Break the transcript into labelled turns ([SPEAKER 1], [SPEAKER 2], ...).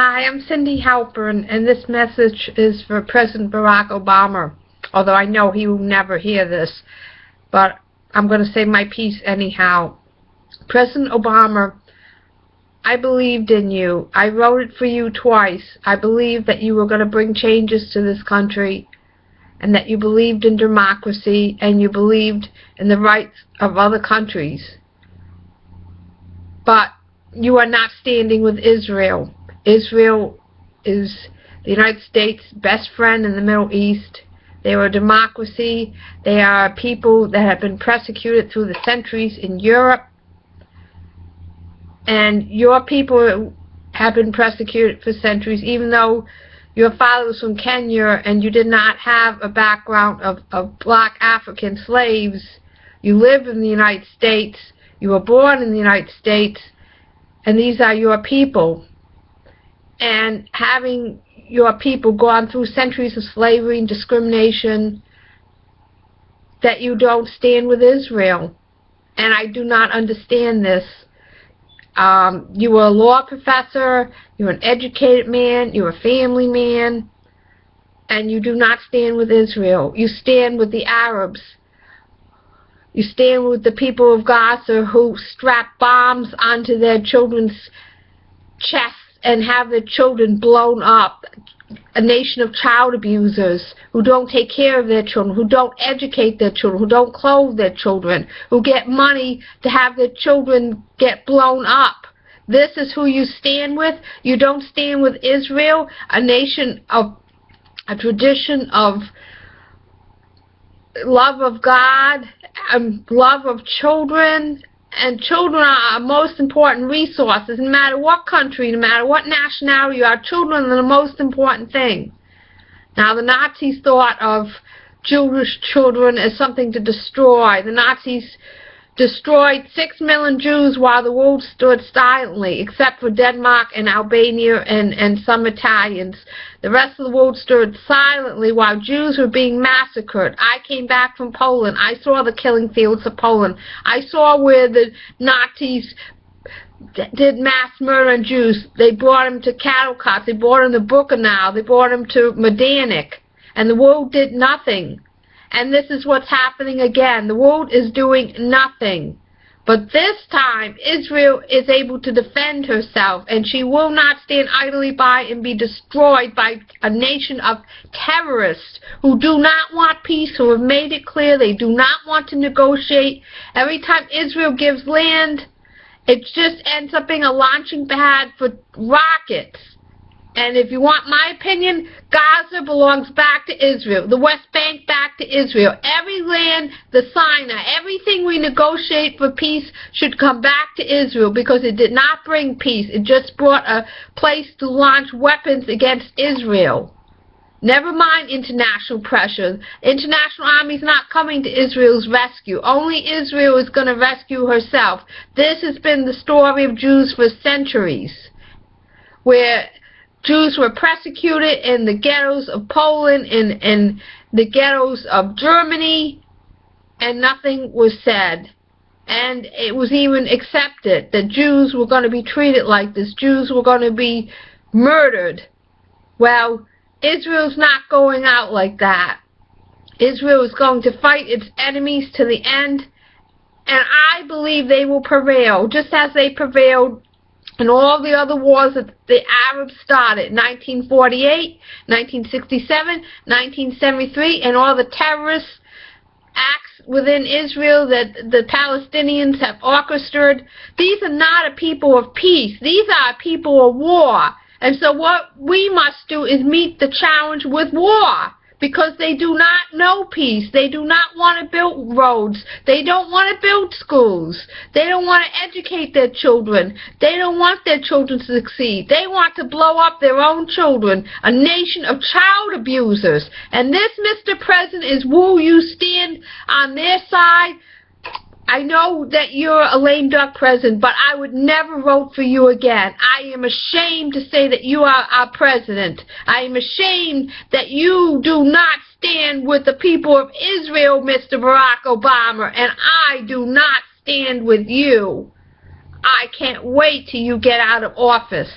[SPEAKER 1] Hi, I'm Cindy Halpern, and this message is for President Barack Obama, although I know he will never hear this, but I'm going to say my piece anyhow. President Obama, I believed in you. I wrote it for you twice. I believed that you were going to bring changes to this country, and that you believed in democracy, and you believed in the rights of other countries. But you are not standing with Israel. Israel is the United States' best friend in the Middle East. They are a democracy. They are a people that have been persecuted through the centuries in Europe. And your people have been persecuted for centuries, even though your father was from Kenya and you did not have a background of black African slaves. You live in the United States. You were born in the United States. And these are your people. And having your people gone through centuries of slavery and discrimination, that you don't stand with Israel. And I do not understand this. You were a law professor, you're an educated man, you're a family man, and you do not stand with Israel. You stand with the Arabs. You stand with the people of Gaza who strap bombs onto their children's chests and have their children blown up. A nation of child abusers who don't take care of their children, who don't educate their children, who don't clothe their children, who get money to have their children get blown up. This is who you stand with. You don't stand with Israel, a nation of a tradition of love of God, love of children. And children are our most important resources. No matter what country, no matter what nationality you are, children are the most important thing. Now, the Nazis thought of Jewish children as something to destroy. The Nazis destroyed 6 million Jews while the world stood silently, except for Denmark and Albania and some Italians. The rest of the world stood silently while Jews were being massacred. I came back from Poland. I saw the killing fields of Poland. I saw where the Nazis did mass murder on Jews. They brought them to cattle cuts. They brought them to Buchenau. They brought them to Majdanek. And the world did nothing. And this is what's happening again. The world is doing nothing. But this time, Israel is able to defend herself, and she will not stand idly by and be destroyed by a nation of terrorists who do not want peace, who have made it clear they do not want to negotiate. Every time Israel gives land, it just ends up being a launching pad for rockets. And if you want my opinion, Gaza belongs back to Israel. The West Bank back to Israel. Every land, the Sinai, everything we negotiate for peace should come back to Israel, because it did not bring peace. It just brought a place to launch weapons against Israel. Never mind international pressure. International army's not coming to Israel's rescue. Only Israel is going to rescue herself. This has been the story of Jews for centuries, where Jews were persecuted in the ghettos of Poland, in the ghettos of Germany, and nothing was said. And it was even accepted that Jews were going to be treated like this. Jews were going to be murdered. Well, Israel's not going out like that. Israel is going to fight its enemies to the end, and I believe they will prevail, just as they prevailed and all the other wars that the Arabs started, 1948, 1967, 1973, and all the terrorist acts within Israel that the Palestinians have orchestrated. These are not a people of peace. These are a people of war. And so what we must do is meet the challenge with war, because they do not know peace. They do not want to build roads. They don't want to build schools. They don't want to educate their children. They don't want their children to succeed. They want to blow up their own children, a nation of child abusers. And this, Mr. President, is will you stand on their side? I know that you're a lame duck president, but I would never vote for you again. I am ashamed to say that you are our president. I am ashamed that you do not stand with the people of Israel, Mr. Barack Obama, and I do not stand with you. I can't wait till you get out of office.